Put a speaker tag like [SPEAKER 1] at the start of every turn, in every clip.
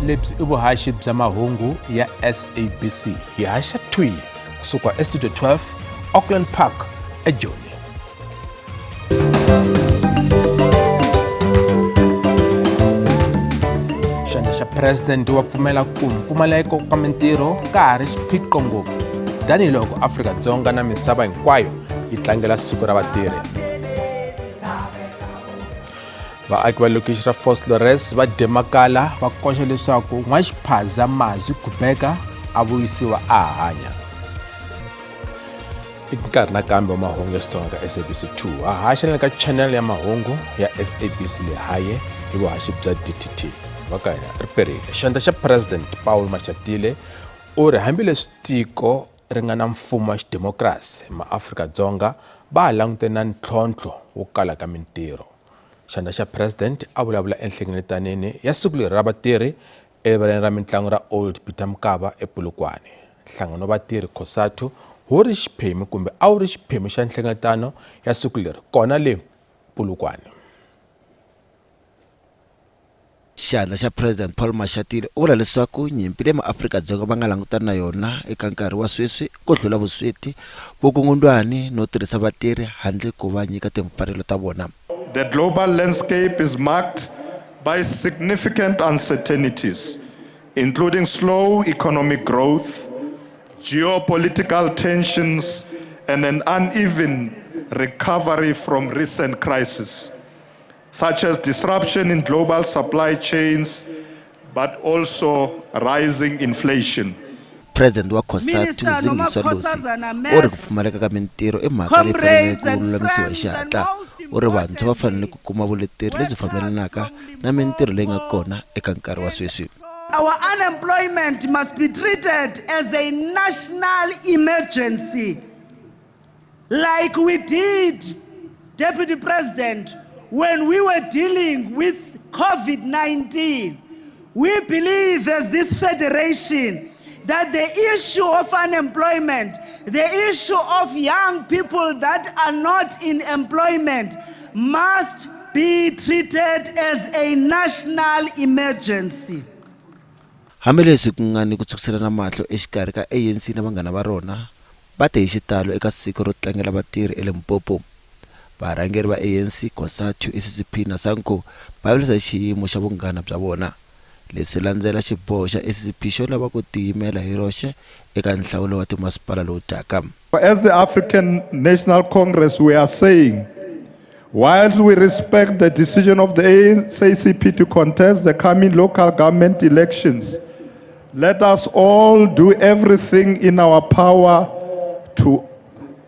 [SPEAKER 1] lebyi I vuhaxi bya mahungu ya SABC hi haxa twi kusuka estudio 12 Auckland Park eJoni. Xandla xa president wa pfumela ku mpfumaleko ka mintirho ka ha ri xiphiqo ngopfu tanihiloko Afrika-Dzonga na misava hinkwayo yi tlangela siku ra vatirhi. Vaaki va lokixi ra Vosloorus va demakala va koxa leswaku n'waxiphaza Mazwi Gubeka a vuyisiwa a hanya. I nkarhi nakambe wa mahungu ya Xitsonga ka SABC2 a haxa ka channel ya mahungu ya SABC le haye hi vuhaxi bya DTT. Vaka hina ri perile. Xandla xa president Paul Mashatile u ri hambileswi tiko ri nga na mfumo wa xidemokirasi maAfrika-Dzonga va langute na ntlhontlho wo kala ka mintirho. Xandla xa president a vulavula enhlengeletaneni ya siku leri ra vatirhi erivaleni ra mitlangu ra Old Peter Mokaba ePolokwane. Nhlangano wa vatirhi COSATU wu ri xiphemu kumbe a wu ri xiphemu xa nhlengeletano ya siku leri kona le Polokwane.
[SPEAKER 2] Xandla xa president Paul Mashatile u vula leswaku nyimpi leyi maAfrika-Dzonga va nga langutana na yona eka nkarhi wa sweswi ku hlula vusweti, vukungundwani no tirhisa vatirhi handle ko va nyika timfanelo ta vona.
[SPEAKER 3] The global landscape is marked by significant uncertainties, including slow economic growth, geopolitical tensions, and an uneven recovery from recent crises, such as disruption in global supply chains, but also rising inflation.
[SPEAKER 2] President wa COSATU Zingiswa Lusi u ri ku pfumaleka ka mintirho i mhaka leyi faneleke ku lulamisiwa hi xihatla. U ri vantshwa va fanele ku kuma vuleteri lebyi fambelanaka na mintirho leyi nga kona eka nkarhi wa sweswi.
[SPEAKER 4] Our unemployment must be treated as a national emergency, like we did, Deputy President, when we were dealing with COVID-19. We believe as this federation that the issue of unemployment, the issue of young people that are not in employment must be treated as a national emergency.
[SPEAKER 2] Hambileswi ku nga ni ku tshukisela mahlo exikarhi ka ANC na vanghana va rona va te hi xitalo eka siku ro tlangela vatirhi eLimpopo. Varhangeri va ANC, COSATU, SCP na SANCO va vilisa xiyimo xa vunghana bya vona. Leswi landzela xiboho xa SCP xo lava ku tiyimela hi roxe eka nhlawulo wa timasipala lowu taka.
[SPEAKER 3] As the African National Congress, we are saying, whilst we respect the decision of the SACP to contest the coming local government elections, let us all do everything in our power to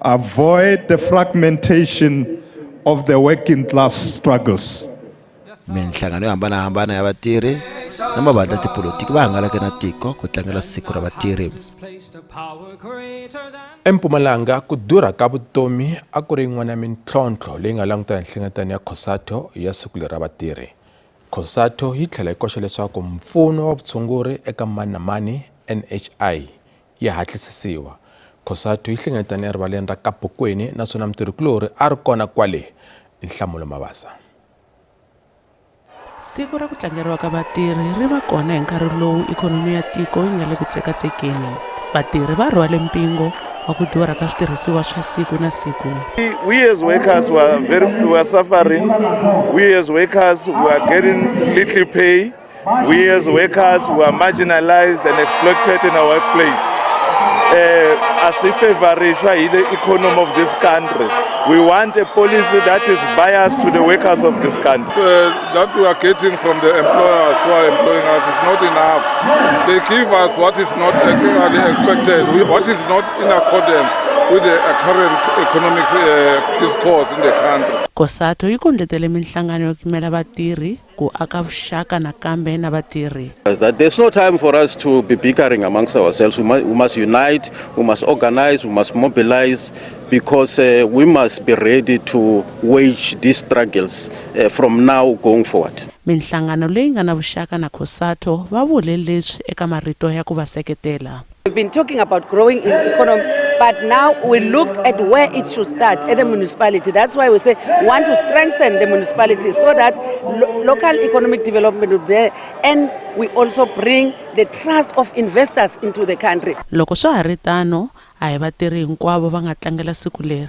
[SPEAKER 3] avoid the fragmentation of the working class struggles.
[SPEAKER 2] Minhlangano yo hambanahambana ya vatirhi na mavandla tipolitiki va hangalake na tiko ku tlangela siku ra vatirhi.
[SPEAKER 1] eMpumalanga ku durha ka vutomi a ku ri yin'wana ya mintlhontlho leyi nga langutana nhlengeletano ya COSATU ya siku leri ra vatirhi. COSATU yi tlhela yi koxa leswaku mpfuno wa vutshunguri eka mani na mani NHI yi hatlisisiwa. COSATU yi hlengeletane erivaleni ra Kabokweni naswona mutirhikulori a ri kona kwale Nhlamulo Mabasa.
[SPEAKER 5] Siku ra ku tlangeriwa ka vatirhi ri va kona hi nkarhi lowu ikhonomi ya tiko yi nga le ku tsekatsekeni. Vatirhi va rhwale mpingo wa ku durha ka switirhisiwa swa siku na siku.
[SPEAKER 6] We as workers were suffering. We as workers were getting little pay. We as workers were marginalized and exploited in our workplace. Asifavorisha the economy of this country. We want a policy that is biased to the workers of this country.
[SPEAKER 7] That we are getting from the employers who are employing us is not enough. They give us what is not actually expected, what is not in accordance with the current economic discourse in the country.
[SPEAKER 5] COSATU yi kondletele minhlangano yo kimela vatirhi ku aka vuxaka nakambe na vatirhi.
[SPEAKER 8] There's no time for us to be bickering amongst ourselves. We must unite, we must organize, we must mobilize, because we must be ready to wage these struggles from now going forward.
[SPEAKER 5] Minhlangano leyi nga na vuxaka na COSATU va vule leswi eka marito ya ku va seketela.
[SPEAKER 9] We've been talking about growing economy But now we looked at where it should start, at the municipality. That's why we say we want to strengthen the municipality so that local economic development will be there, and we also bring the trust of investors into the country.
[SPEAKER 5] Loko swa ha ri tano a hi vatirhi hinkwavo va nga tlangela siku leri.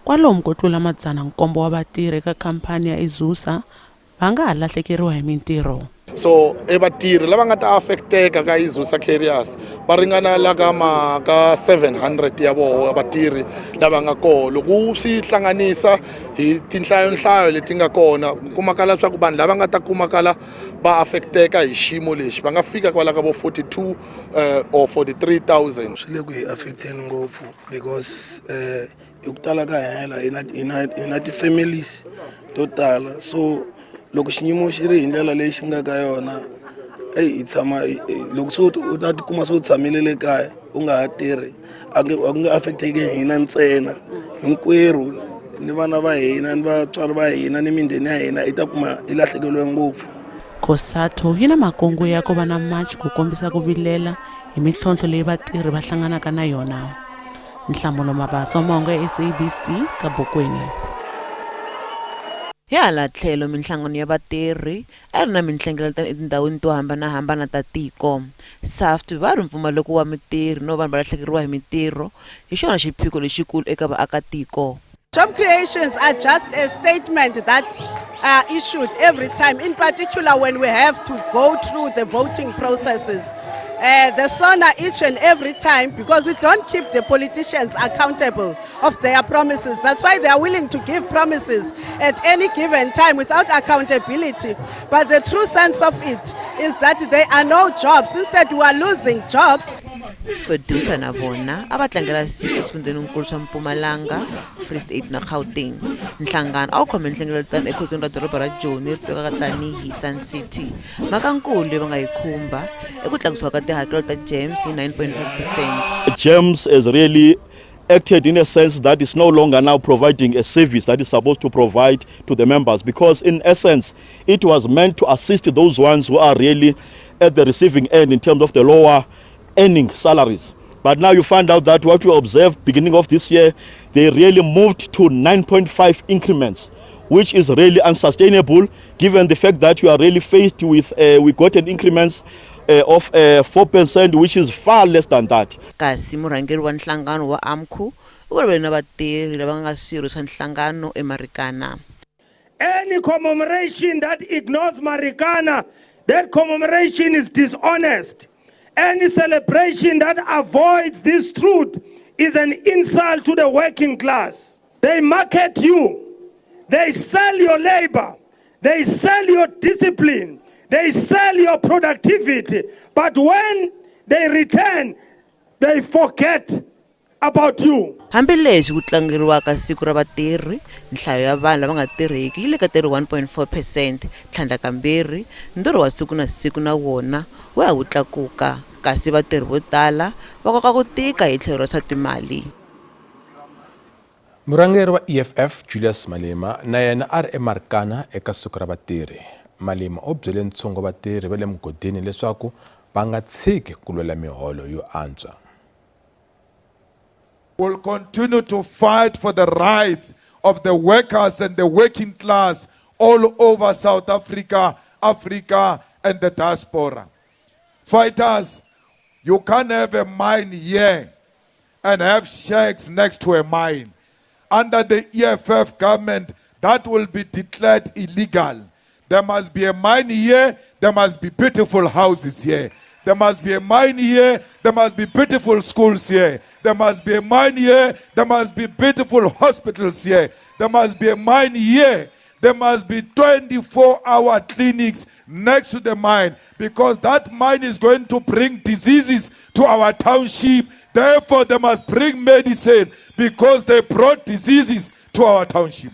[SPEAKER 5] Kwalomu ko tlula 700 wa vatirhi eka khampani ya Izusa va nga ha lahlekeriwa hi mintirho.
[SPEAKER 10] So vatirhi lava nga ta affecteka ka Izusa carriers va ringana la ka 700 ya voho vatirhi lava nga kona. Loko swi hlanganisa hi tinhlayo leti nga kona kumakala swa ku vanhu lava nga ta kumakala va affecteka hi ximo lexi va nga fika kwala ka vo 42 or 43,000.
[SPEAKER 11] Swi le ku hi affecteni ngopfu because ukutala ka hela ina ti-families to tala, so loko xiyimo xi ri hi ndlela leyi xi nga ka yona hi tshama loko so u ta tikuma so tshamile le kaya u nga ha tirhi a nge affecteki hina ntsena hinkwerhu ni vana va hina ni vatswari va hina ni mindeni ya hina i ta kuma i lahlekeliwe ngopfu.
[SPEAKER 5] COSATU yi na makungu ya ku va na march ku kombisa ku vilela hi mitlhontlho leyi vatirhi va hlanganaka na yona. Nhlamulo Mabasa wa mahungu ya SABC ka Bokweni.
[SPEAKER 12] Hi hala tlhelo minhlangano ya vatirhi a ri na minhlengeleta etindhawini to hambanahambana ta tiko. SAFT va ri mpfumaleko wa mitirho no vanhu va lahlekeriwa hi mitirho hi xona xiphiqo lexikulu eka vaakatiko.
[SPEAKER 13] Job creations are just a statement that are issued every time, in particular when we have to go through the voting processes. The SONA each and every time, because we don't keep the politicians accountable of their promises. That's why they are willing to give promises at any given time without accountability. But the true sense of it is that there are no jobs. Instead, we are losing jobs.
[SPEAKER 12] Fedusa na vona a va tlangela siku exifundzenikulu swa Mpumalanga, Free State na Gauteng. Nhlangano a wu khome nhlengeletano ekhotsweni ra doroba ra Joni ri tiveka tanihi Sun City. Makankulu leyi va nga yi khumba i ku tlakusiwa ka tihakelo ta GEMS hi 9.5%.
[SPEAKER 14] GEMS is really acted in a sense that is no longer now providing a service that is supposed to provide to the members, because in essence it was meant to assist those ones who are really at the receiving end in terms of the lower earning salaries. But now you find out that what we observed beginning of this year, they really moved to 9.5 increments, which is really unsustainable given the fact that you are really faced with we got an increments of 4%, which is far less than that.
[SPEAKER 12] Kasi murhangeri wa nhlangano wa AMCU u vulavule na vatirhi lava nga swirho swa nhlangano eMarikana.
[SPEAKER 15] Any commemoration that ignores Marikana, that commemoration is dishonest. Any celebration that avoids this truth is an insult to the working class. They market you, they sell your labor, they sell your discipline, they sell your productivity, but when they return, they forget about you.
[SPEAKER 12] Hambileswi ku tlangeriwaka siku ra vatirhi, nhlayo ya vanhu lava nga tirheki yi le ka 31.4%. Tlhandla kambirhi ntirho wa siku na siku na wona wa wu tlakuka, kasi vatirhi vo tala va koka ku tika hi tlhelo ra swa timali.
[SPEAKER 1] Murhangeri wa EFF Julius Malema na yena a ri eMarikana eka siku ra vatirhi. Malema u byele ntshungu vatirhi va le mugodini leswaku va nga tshiki ku lwela miholo yo antswa.
[SPEAKER 3] We'll continue to fight for the rights of the workers and the working class all over South Africa, Africa, and the diaspora. Fighters, you can't have a mine here and have shacks next to a mine. Under the EFF government, that will be declared illegal. There must be a mine here, there must be beautiful houses here. There must be a mine here, there must be beautiful schools here. There must be a mine here, there must be beautiful hospitals here. There must be a mine here. There must be 24-hour clinics next to the mine, because that mine is going to bring diseases to our township. Therefore, they must bring medicine because they brought diseases to our township.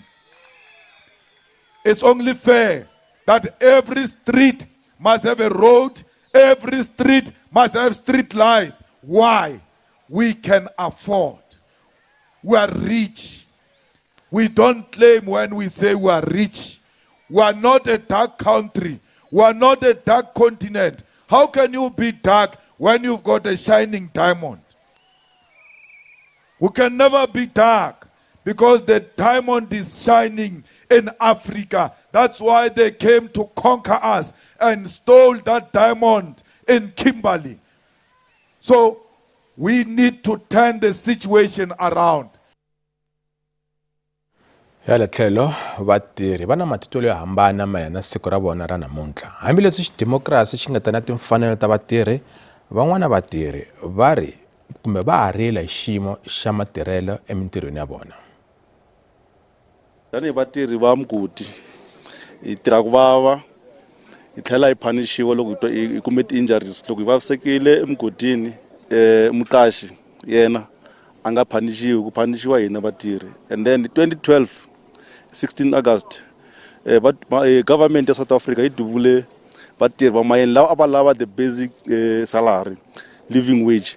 [SPEAKER 3] It's only fair that every street must have a road, every street must have street lights. Why? We can afford. We are rich. We don't claim when we say we are rich. We are not a dark country. We are not a dark continent. How can you be dark when you've got a shining diamond?
[SPEAKER 7] We can never be dark because the diamond is shining in Africa. That's why they came to conquer us and stole that diamond in Kimberley. So we need to turn the situation around.
[SPEAKER 1] Hala tlhelo vatirhi va na matitwelo yo hambana mayelana na siku ra vona ra namuntlha. Hambileswi xidemokirasi xi nga ta na timfanelo ta vatirhi, van'wana vatirhi va ri kumbe va harila hi xiyimo xa matirhelo emintirhweni ya vona.
[SPEAKER 8] Tanihi vatirhi va mugodi hi tirha ku vava, hi tlhela hi phanishiwa loko hi kume ti-injuries. Loko hi vavisekile emugodini muqashi yena a nga phanishiwi, ku phanishiwa hina vatirhi. And then 2012 16 August government ya South Africa yi duvule vatirhi va mayeni lava a va lava the basic salary, living wage,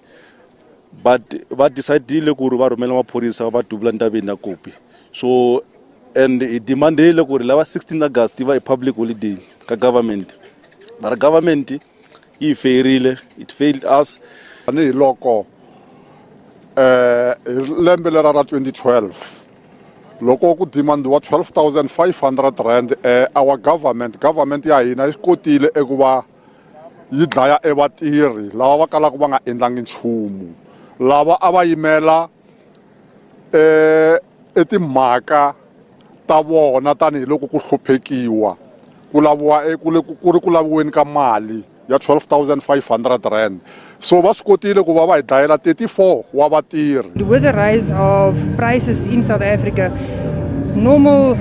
[SPEAKER 8] but va decidile ku ri va rhumela maphorisa va duvula ndabeni ya kopi. So and hi demandile ku ri lava 16 August yi va public holiday ka government, mara government yi fairile, it failed us.
[SPEAKER 7] Ani loko lembe lera ra 2012 loko ku demandiwa 12,500 rand, our government ya hina yi kotile eku va yi dlaya vatirhi lava va kalaka va nga endlangi nchumu, lava a va yimela timhaka ta vona tanihiloko ku hluphekiwa ku laviwa ku ri ku laviweni ka mali ya 12,500 rand. So va swi kotile ku va va hi dlayela 34 wa vatirhi.
[SPEAKER 16] With the rise of prices in South Africa, normal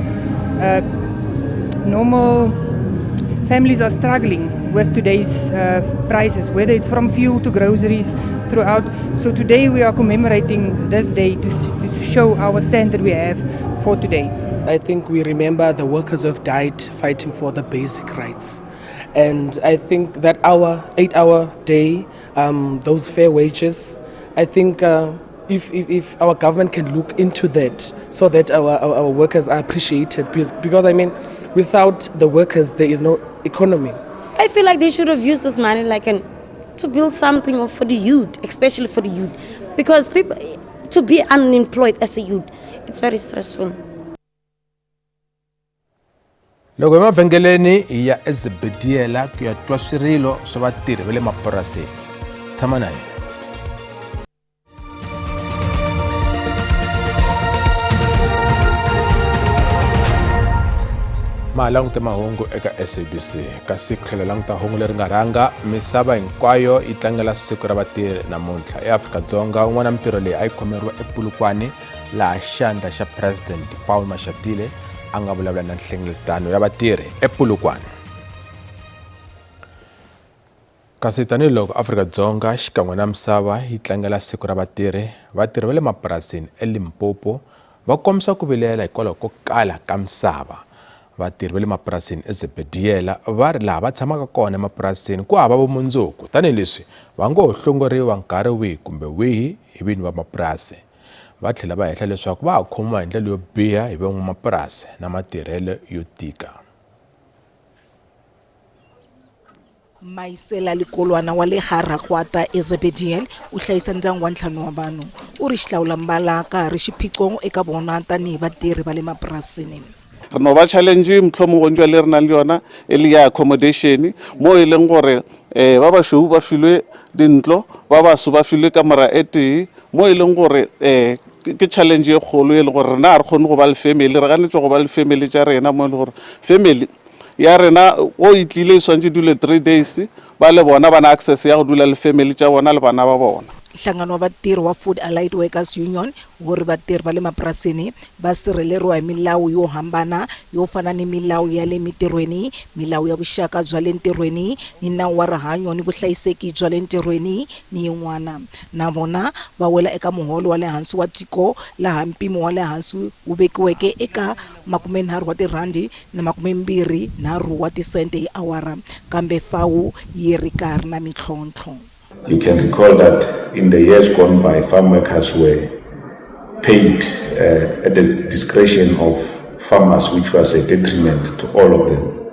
[SPEAKER 16] families are struggling with today's prices, whether it's from fuel to groceries throughout. So today we are commemorating this day to show our stand that we have for today.
[SPEAKER 17] I think we remember the workers who have died fighting for the basic rights. And I think that our 8-hour day, those fair wages, I think if our government can look into that so that our workers are appreciated, because I mean, without the workers, there is no economy.
[SPEAKER 18] I feel like they should have used this money to build something for the youth, especially for the youth, because people to be unemployed as a youth, it's very stressful.
[SPEAKER 1] Loko emavhengeleni ya ezibediela ku ya twa swirilo swa vatirhi va le mapurasini, tshama na yena. Malangute mahungu eka SABC kasi tlhelo languta hungu leri nga rhanga misava hinkwayo yi tlangela siku ra vatirhi namuntlha eAfrika-Dzonga. Un'wana mintirho leyi a yi khomeriwa ePolokwane laha xandla xa President Paul Mashatile a nga vulavula na nhlengeletano ya vatirhi ePolokwane. Kasi tanihiloko Afrika-Dzonga xikan'we na misava yi tlangela siku ra vatirhi va le mapurasini eLimpopo va kombisa ku vilela hikwalaho ko kala ka misava. Vatirhi va le mapurasini eZebediela va ri laha va tshamaka kona emapurasini ku hava vumundzuku, tanihileswi va ngo hlongoriwa nkarhi wihi kumbe wihi hi vinyi va mapurasi. Va tlhela va hehla leswaku va ha khomiwa hi ndlela yo biha hi van'wamapurasi na matirhelo yo tika.
[SPEAKER 19] Maisela Likolwana wa le Garakgwata eZebediela u hlayisa ndyangu wa ntlhanu wa vanhu. U ri xihlawulambala ka ha ri xiphiqo eka vona tanihi vatirhi va le mapurasini.
[SPEAKER 20] No ba challenge mtlhomo njwa le rena le yona e ya accommodation mo e leng gore ba ba shou ba filwe dintlo ba ba su ba filwe kamera ete mo e leng gore ke challenge e kgolo e le gore rena re khone go ba le family re ganetse go ba le family tsa rena mo e le gore family ya rena o itlile swantse dule 3 days ba le bona ba na access ya go dula le family tsa bona le bana ba bona.
[SPEAKER 19] Nhlangano wa vatirhi wa Food Allied Workers Union wo ri vatirhi va le mapurasini va sirheleriwa hi milawu yo hambana yo fana ni milawu ya le mitirhweni, milawu ya vuxaka bya le ntirhweni ni nawu wa rihanyo ni vuhlayiseki bya le ntirhweni ni yin'wana. Na vona va wela eka muholo wa le hansi wa tiko laha mpimo wa le hansi wu vekiweke eka 30 wa tirhandi na 23 wa tisente hi awara, kambe FAU yi ri karhi na mitlhontlho.
[SPEAKER 21] You can recall that in the years gone by, farm workers were paid at the discretion of farmers, which was a detriment to all of them.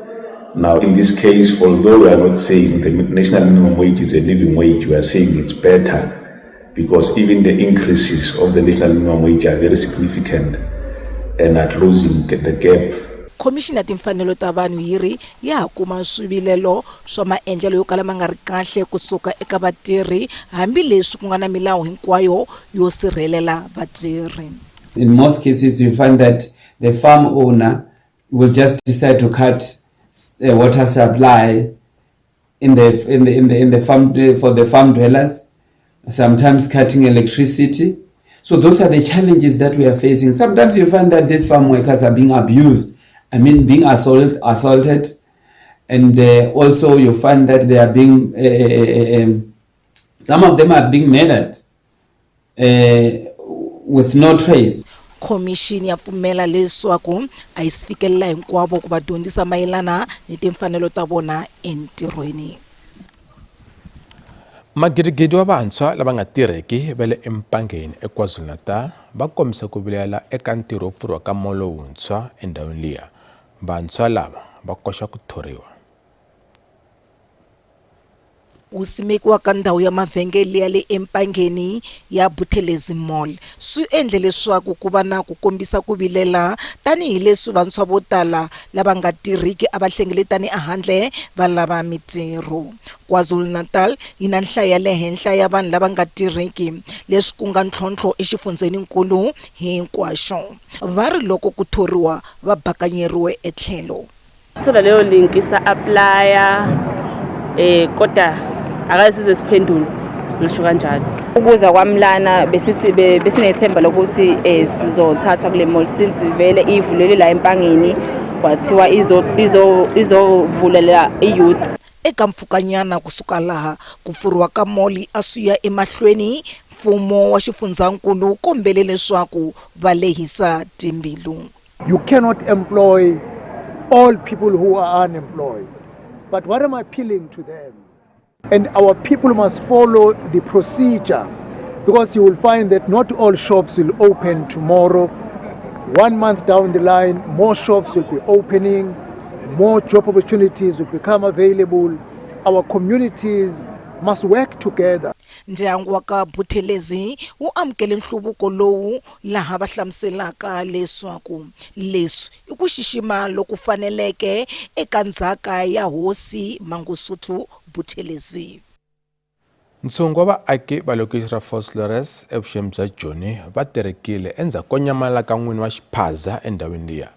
[SPEAKER 21] Now, in this case, although we are not saying the national minimum wage is a living wage, we are saying it's better because even the increases of the national minimum wage are very significant and are closing the gap.
[SPEAKER 19] Commissioner timfanelo ta vanhu yiri ya kuma swivilelo swa maendlelo yo kala ma nga ri kahle kusuka eka vatirhi hambi leswi ku nga na milawu hinkwayo yo sirhelela vatirhi.
[SPEAKER 4] In most cases you find that the farm owner will just decide to cut water supply in the farm for the farm dwellers, sometimes cutting electricity. So those are the challenges that we are facing. Sometimes you find that these farm workers are being abused. I mean, being assaulted, and also you find that they are being, some of them are being murdered with no trace.
[SPEAKER 19] Commission ya pfumela leswaku a yi fikelela hinkwavo ku va dyondzisa mayelana ni timfanelo ta vona entirhweni.
[SPEAKER 1] Magidigidi wa vantshwa lava nga tirheki va le empangeni eKwaZulu-Natal va kombisa ku vilela eka ntirho wo pfuriwa ka mall lowuntshwa endhawini liya. Vantshwa lava va koxa ku thoriwa.
[SPEAKER 19] Ku simekiwa ka ndhawu ya mavhengele ya le empangeni ya Buthelezi Mall swi endle leswaku ku va na ku kombisa ku vilela tanihi leswi vantshwa vo tala lava nga tirhiki a va hlengeletani ehandle va lava mitirho. KwaZulu-Natal yi na nhlayo ya le henhla ya vanhu lava nga tirhiki leswi ku nga ntlhontlho exifundzeninkulu hinkwaxo. Va ri loko ku thoriwa va bakanyeriwe etlhelo.
[SPEAKER 22] Thola leyo link isa applya kota akasize siphendulo ngisho kanjalo. Ukuza kwamlana besinethemba lokuthi sizothathwa kule mall since vele ivulele la empangeni kwathiwa izovulela iyouth.
[SPEAKER 19] Eka mpfhukanyana kusuka laha ku pfuriwa ka mall a swi ya emahlweni, mfumo wa xifundzhankulu kombele leswaku va lehisa timbilu.
[SPEAKER 23] You cannot employ all people who are unemployed. But what am I appealing to them? And our people must follow the procedure, because you will find that not all shops will open tomorrow. 1 month down the line, more shops will be opening, more job opportunities will become available. Our communities must work together.
[SPEAKER 19] Ndyangu wa ka Buthelezi wu amukele nhluvuko lowu laha va hlamuselaka leswaku leswi i ku xixima loku faneleke eka ndzhaka ya hosi Mangosuthu Buthelezi.
[SPEAKER 1] Ntshungu wa vaaki va lokixi ra Vosloorus evuxeni bya Joni va tirhekile endzhaku ko nyamalala ka n'wini wa xiphaza endhawini liya.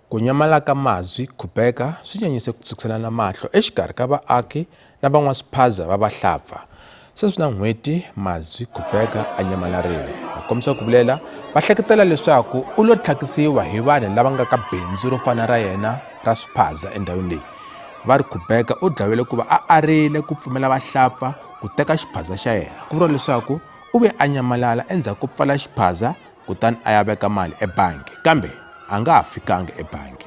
[SPEAKER 1] Ku nyamalala ka mazwi khupeka swi nyanyise ku tsukiselana mahlo exikarhi ka vaaki na van'waswiphaza va vahlampfa. Sweswi na n'hweti mazwi khupeka a nyamalarile. Va kombisa ku vilela va hleketela leswaku u lo tlhakisiwa hi vanhu lava nga ka bindzu ro fana ra yena ra swiphaza endhawini leyi. Va ri khupeka u dlawile ku va a arile ku pfumela vahlampfa ku teka xiphaza xa yena. Ku vuriwa leswaku u ve a nyamalala endzhaku ko pfala xiphaza kutani a ya veka mali ebangi, kambe a nga ha fikanga ebangi.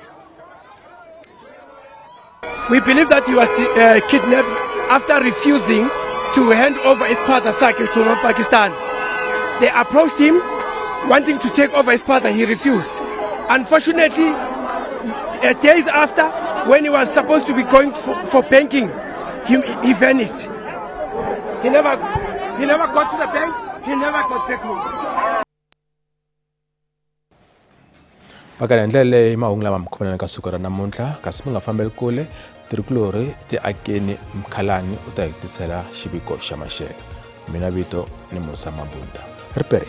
[SPEAKER 15] We believe that he was kidnapped after refusing to hand over Ispaza Saki to Pakistan. They approached him wanting to take over Ispaza. He refused. Unfortunately, days after, when he was supposed to be going for banking, he vanished. He never got to the bank. He never got back home.
[SPEAKER 1] Pakala ndlela leyi mahungu lama mkhomanana ka siku ra namuntlha kasi mi nga fambeli kule tirikulori ti akeni Mkhalani u ta hetisela xiviko xa maxelo. Mina vito ni Musa Mabunda. Ripere.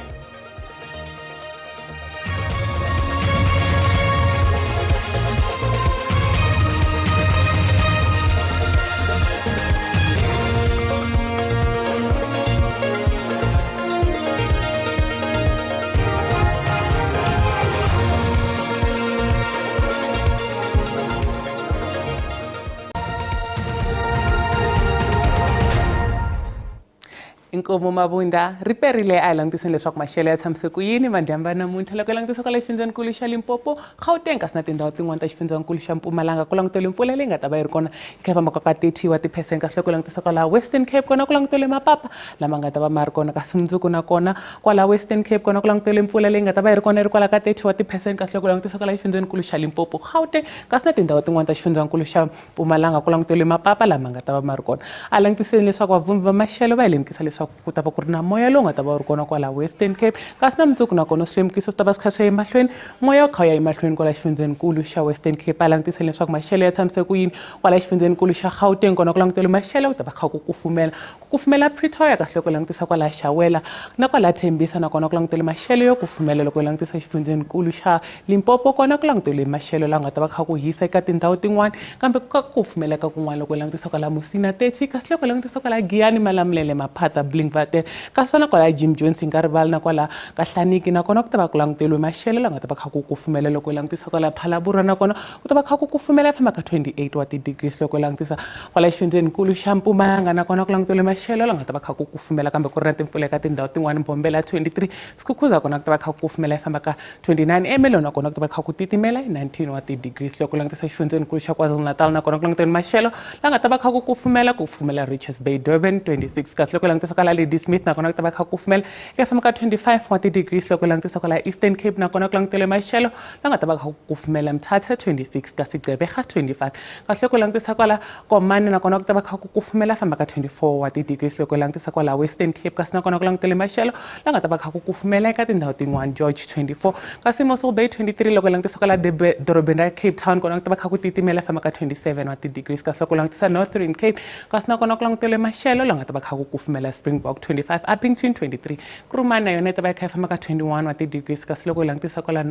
[SPEAKER 24] Inkomo Mabunda riperile a langutiseni leswaku maxelo ya tshamiseke ku yini madyamba namuntlha loko langutisa ka le xifundzankulu xa Limpopo, Gauteng kasi na tindhawu tin'wana ta xifundzankulu xa Mpumalanga ku langutele mpfula leyi nga ta va yi ri kona yi famba ka 30 wa ti-percent kasi loko langutisa kwala Western Cape kona ku langutele mapapa lama nga ta va ma ri kona kasi mundzuku na kona kwala Western Cape kona ku langutele mpfula leyi nga ta va yi ri kona yi ri kwala ka 30 wa ti-percent kasi loko langutisa kwala xifundzankulu xa Limpopo, Gauteng kasi na tindhawu tin'wana ta xifundzankulu xa Mpumalanga ku langutele mapapa lama nga ta va ma ri kona. A langutiseni leswaku vavumbi va maxelo va hi lemukisa leswaku ku ta va ku ri na moya lowu nga ta va wu ri kona kwala Western Cape kasi na mundzuku nakona swilemukiso swi ta va swi kha swi ya emahlweni moya wu kha wu ya emahlweni kwala xifundzenikulu xa Western Cape a langutiseni leswaku maxelo ya tshamiseke ku yini kwala xifundzenikulu xa Gauteng kona ku languteliwe maxelo ku ta va kha ku kufumela Pretoria kahle loko langutisa kwala Xawela na kwala Thembisa nakona ku languteliwe maxelo yo kufumela loko langutisa xifundzenikulu xa Limpopo kona ku languteliwe maxelo la nga ta va kha ku hisa eka tindhawu tin'wana kambe ku kufumela ka kun'wana loko langutisa kwala Musina 30 kasi loko langutisa kwala Giyani Malamulele Maphata Blinkwater kasi na kwala Jim Jones nga rivala na kwala ka Hlaniki nakona ku ta va ku languteliwe maxelo la nga ta va kha ku kufumela loko langutisa kwala Phalaborwa nakona ku ta va kha ku kufumela famba ka 28 wa degrees loko langutisa kwala xifundzenikulu xa Mpumalanga nakona ku languteliwe maxelo la nga ta va kha ku kufumela kambe ku ri na timpfula eka tindhawu tin'wana Mbombela 23 Skukuza kona ku ta va kha ku kufumela famba ka 29 Ermelo nakona ku ta va kha ku titimela 19 wa degrees loko langutisa xifundzenikulu xa KwaZulu-Natal nakona ku languteliwe maxelo la nga ta va kha ku kufumela Richards Bay Durban 26 kasi loko langutisa kwala Ladysmith nakona ku ta va kha ku kufumela eka famba ka 25 wa degrees loko langutisa kwala Eastern Cape nakona ku languteliwe maxelo la nga ta va kha ku kufumela Mthatha 26 kasi Gqeberha 25 kasi loko langutisa kwala Komani nakona ku ta va kha ku kufumela famba ka 24 wa degrees loko langutisa kwala Western Cape kasi nakona ku languteliwe maxelo la nga ta va kha ku kufumela eka tindhawu tin'wana George 24 kasi Mossel Bay 23 loko langutisa kwala dorobeni ra Cape Town kona ku ta va kha ku titimela famba ka 27 wa degrees kasi loko langutisa Northern Cape kasi nakona ku languteliwe maxelo la nga ta va kha ku kufumela Springbok 25 Upington 23 Kurumani na yona ta va kha famba ka 21 wa degrees kasi loko langutisa kwala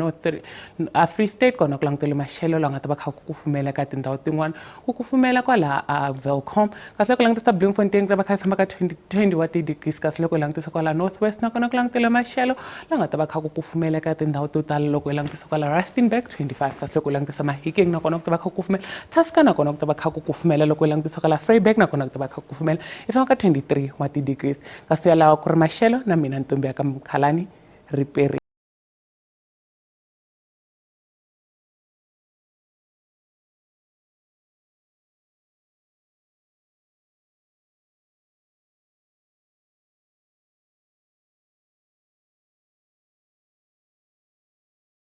[SPEAKER 24] Free State kona ku languteliwe maxelo la nga ta va kha ku kufumela ka tindhawu tin'wana ku kufumela kwala Welcome kasi loko langutisa Bloemfontein ta va kha famba ka 20 wa degrees kasi loko langutisa kwala Northwest nakona ku languteliwe maxelo la nga ta va kha ku kufumela ka tindhawu to tala loko langutisa kwala Rustenburg 25 kasi loko langutisa Mahikeng nakona ku ta va kha ku kufumela Tusker nakona ku ta va kha ku kufumela loko langutisa kwala Vryburg nakona ku ta va kha ku kufumela famba ka 23 wa degrees kasi yalawa ku ri maxelo na mina Ntombi ya ka Mkhalani Riperi